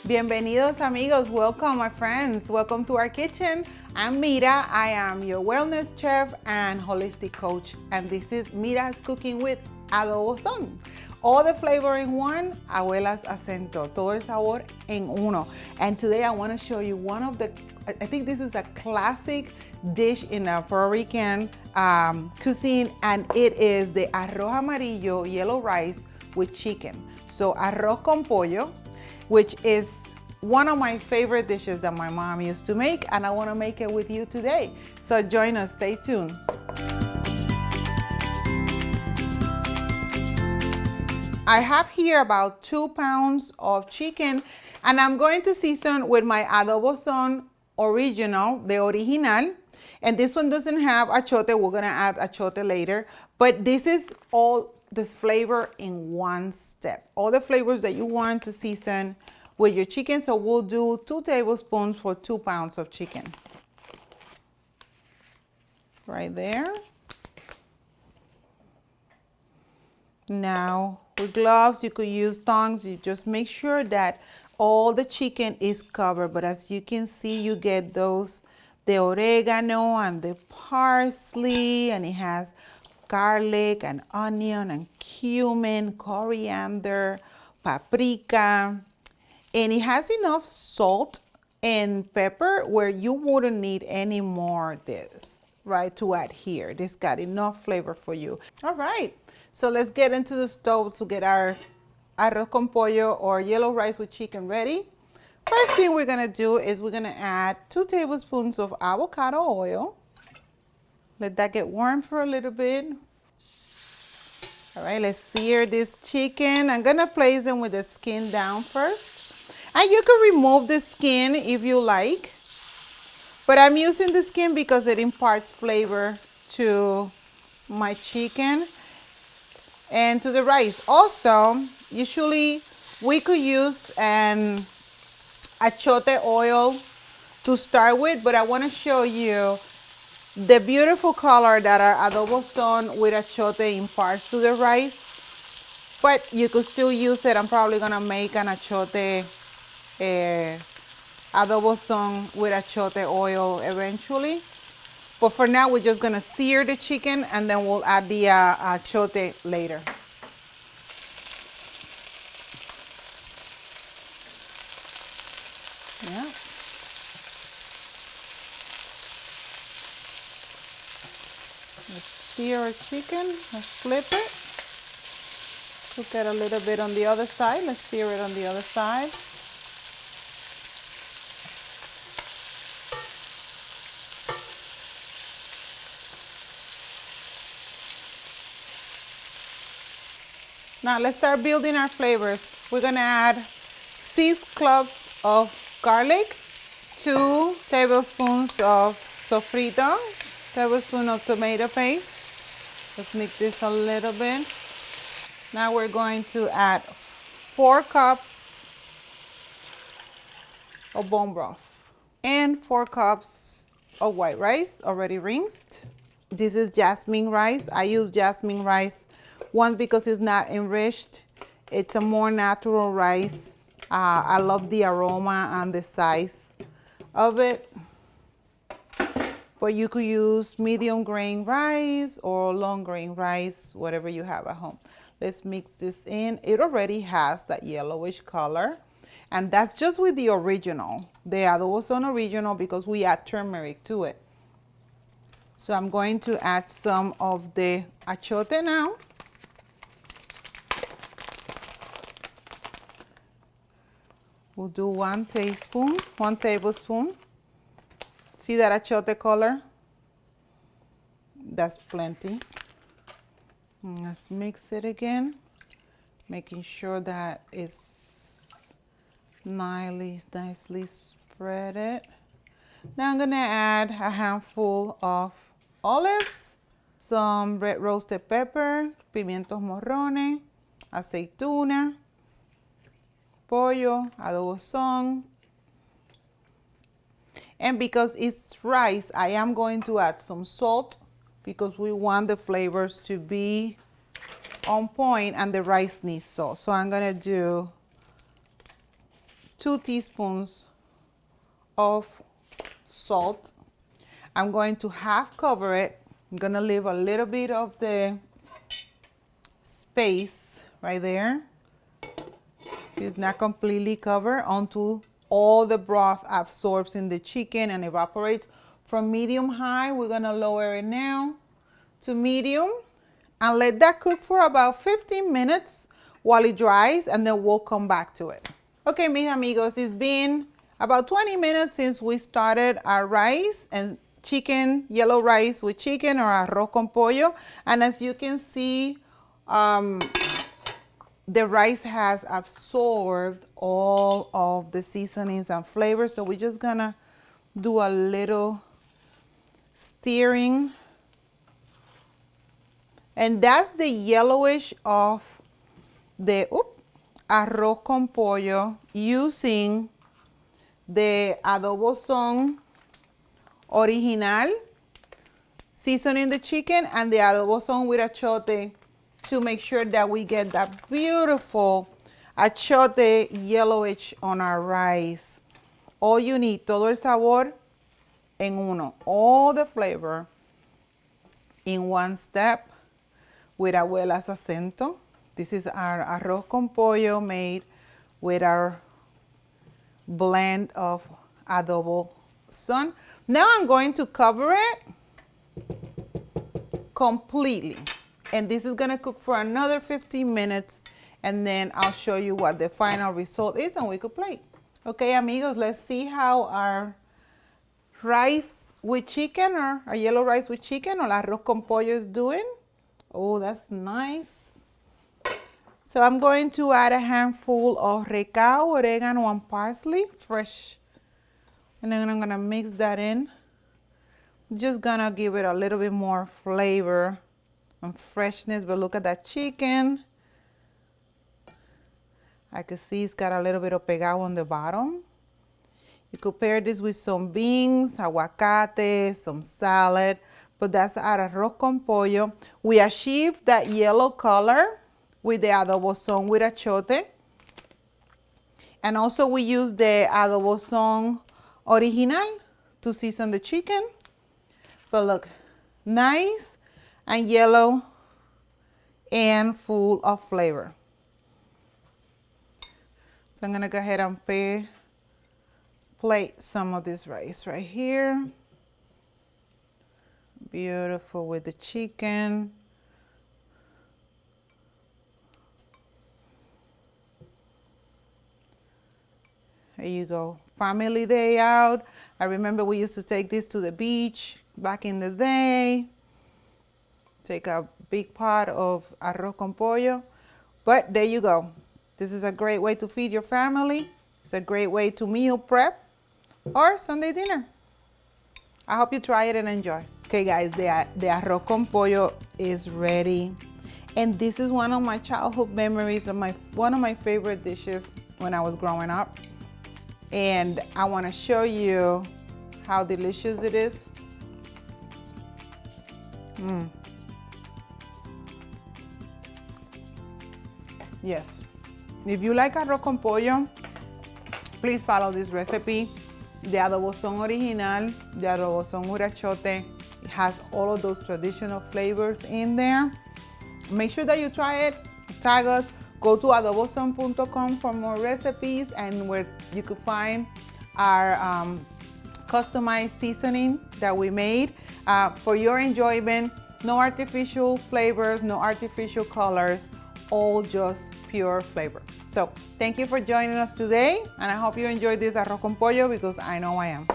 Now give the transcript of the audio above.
Bienvenidos amigos, welcome my friends, welcome to our kitchen. I'm Mira, I am your wellness chef and holistic coach, and this is Mira's Cooking with Adobo Zon. All the flavor in one, Abuela's Acento, todo el sabor en uno. And today I want to show you one of the, I think this is a classic dish in a Puertorrican cuisine, and it is the arroz amarillo, yellow rice with chicken. So arroz con pollo, which is one of my favorite dishes that my mom used to make, and I want to make it with you today. So join us, stay tuned. I have here about 2 pounds of chicken, and I'm going to season with my Adobo Zon original, the original. And this one doesn't have achiote, we're gonna add achiote later, but this is all this flavor in one step. All the flavors that you want to season with your chicken. So we'll do 2 tablespoons for 2 pounds of chicken. Right there. Now with gloves, you could use tongs. You just make sure that all the chicken is covered. But as you can see, you get those, the oregano and the parsley, and it has garlic and onion and cumin, coriander, paprika, and it has enough salt and pepper where you wouldn't need any more of this, right, to add here. This got enough flavor for you. All right, so let's get into the stove to get our arroz con pollo or yellow rice with chicken ready. First thing we're gonna do is we're gonna add 2 tablespoons of avocado oil. Let that get warm for a little bit. All right, let's sear this chicken. I'm gonna place them with the skin down first. And you can remove the skin if you like, but I'm using the skin because it imparts flavor to my chicken and to the rice. Also, usually we could use an achiote oil to start with, but I wanna show you the beautiful color that our Adobo Zon with achiote imparts to the rice. But you could still use it. I'm probably gonna make an achiote Adobo Zon with achiote oil eventually. But for now, we're just gonna sear the chicken and then we'll add the achiote later. Yeah. Let's sear our chicken. Let's flip it. Cook it a little bit on the other side. Let's sear it on the other side. Now let's start building our flavors. We're gonna add 6 cloves of garlic, 2 tablespoons of sofrito, tablespoon of tomato paste. Let's mix this a little bit. Now we're going to add 4 cups of bone broth and 4 cups of white rice already rinsed. This is jasmine rice. I use jasmine rice, one, because it's not enriched. It's a more natural rice. I love the aroma and the size of it. But you could use medium grain rice or long grain rice, whatever you have at home. Let's mix this in. It already has that yellowish color, and that's just with the original, the Adobo Zon original, because we add turmeric to it. So I'm going to add some of the achiote now. We'll do 1 tablespoon. See that achiote color? That's plenty. Let's mix it again, making sure that it's nicely spread it. Now I'm gonna add a handful of olives, some red roasted pepper, pimientos morrones, aceituna, pollo, Adobo Zon. And because it's rice, I am going to add some salt because we want the flavors to be on point and the rice needs salt. So I'm gonna do 2 teaspoons of salt. I'm going to half cover it. I'm gonna leave a little bit of the space right there. See, it's not completely covered until all the broth absorbs in the chicken and evaporates. From medium high, we're gonna lower it now to medium and let that cook for about 15 minutes while it dries, and then we'll come back to it. Okay, mis amigos, it's been about 20 minutes since we started our rice and chicken, yellow rice with chicken, or arroz con pollo. And as you can see, the rice has absorbed all of the seasonings and flavors. So we're just gonna do a little stirring. And that's the yellowish of the arroz con pollo using the Adobo Zon original, seasoning the chicken, and the Adobo Zon with Achiote to make sure that we get that beautiful Achiote yellowish on our rice. All you need, todo el sabor en uno, all the flavor in one step with Abuela's Acento. This is our arroz con pollo made with our blend of Adobo Zon. Now I'm going to cover it completely. And this is gonna cook for another 15 minutes, and then I'll show you what the final result is and we could plate. Okay, amigos, let's see how our rice with chicken, or our yellow rice with chicken, or arroz con pollo is doing. Oh, that's nice. So I'm going to add a handful of recao, oregano, and parsley, fresh. And then I'm gonna mix that in. Just gonna give it a little bit more flavor and freshness, but look at that chicken. I can see it's got a little bit of pegado on the bottom. You could pair this with some beans, aguacate, some salad, but that's our arroz con pollo. We achieved that yellow color with the Adobo Zon with Achiote. And also we use the Adobo Zon original to season the chicken. But look, nice and yellow and full of flavor. So I'm gonna go ahead and plate some of this rice right here. Beautiful with the chicken. There you go. Family day out. I remember we used to take this to the beach back in the day. Take a big pot of arroz con pollo. But there you go. This is a great way to feed your family. It's a great way to meal prep or Sunday dinner. I hope you try it and enjoy. Okay guys, the arroz con pollo is ready. And this is one of my childhood memories of one of my favorite dishes when I was growing up. And I want to show you how delicious it is. Yes. If you like arroz con pollo, please follow this recipe. The Adobo Zon original, the Adobo Zon with Achiote. It has all of those traditional flavors in there. Make sure that you try it. Tag us. Go to adobozon.com for more recipes and where you could find our customized seasoning that we made for your enjoyment. No artificial flavors, no artificial colors, all just pure flavor. So thank you for joining us today, and I hope you enjoyed this arroz con pollo because I know I am.